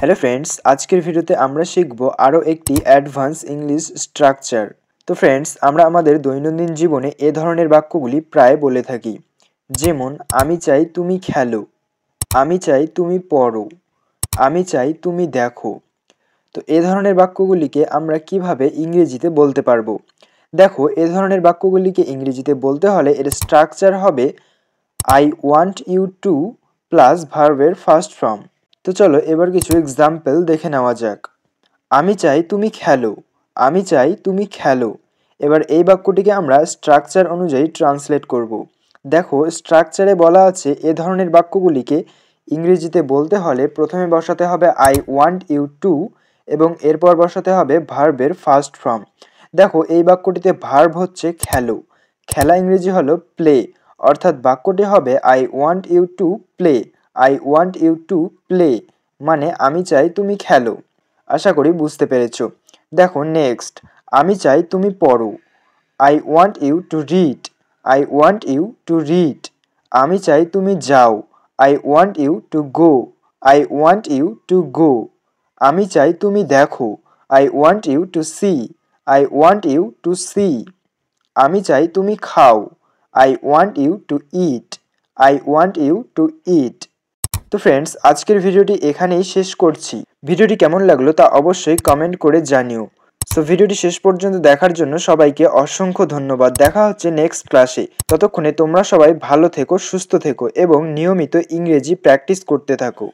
Hello friends, আজকের ভিডিওতে আমরা শিখব আরও একটি অ্যাডভান্স ইংলিশ স্ট্রাকচার। তো ফ্রেন্ডস, আমরা আমাদের দৈনন্দিন জীবনে এ ধরনের বাক্যগুলি প্রায় বলে থাকি, যেমন আমি চাই তুমি খেলো, আমি চাই তুমি পড়ো, আমি চাই তুমি দেখো। তো এ ধরনের বাক্যগুলিকে আমরা কিভাবে ইংরেজিতে বলতে পারবো? দেখো, এ ধরনের বাক্যগুলিকে ইংরেজিতে বলতে হলে এর স্ট্রাকচার হবে I want you to plus ভার্বের ফার্স্ট ফর্ম। তো চলো এবার কিছু এক্সাম্পল দেখে নেওয়া যাক। আমি চাই তুমি খেলো, আমি চাই তুমি খেলো। এবার এই বাক্যটিকে আমরা স্ট্রাকচার অনুযায়ী ট্রান্সলেট করব। দেখো, স্ট্রাকচারে বলা আছে এ ধরনের বাক্যগুলিকে ইংরেজিতে বলতে হলে প্রথমে বসাতে হবে আই ওয়ান্ট ইউ টু এবং এরপর বসাতে হবে ভার্বের ফার্স্ট ফর্ম। দেখো, এই বাক্যটিতে ভার্ব হচ্ছে খেলো, খেলা ইংরেজি হলো প্লে, অর্থাৎ বাক্যটি হবে I want you to play, I want you to play, মানে আমি চাই তুমি খেলো। আশা করি বুঝতে পেরেছো। দেখো নেক্সট, আমি চাই তুমি পড়ো, I want you to read, I want you to read. আমি চাই তুমি যাও, I want you to go, I want you to go. আমি চাই তুমি দেখো, I want you to see, I want you to see. আমি চাই তুমি খাও, I want you to eat, I want you to eat. তো ফ্রেন্ডস, আজকের ভিডিওটি এখানেই শেষ করছি। ভিডিওটি কেমন লাগলো তা অবশ্যই কমেন্ট করে জানিও। সো ভিডিওটি শেষ পর্যন্ত দেখার জন্য সবাইকে অসংখ্য ধন্যবাদ। দেখা হচ্ছে নেক্সট ক্লাসে। ততক্ষণে তোমরা সবাই ভালো থেকো, সুস্থ থেকো এবং নিয়মিত ইংরেজি প্র্যাকটিস করতে থাকো।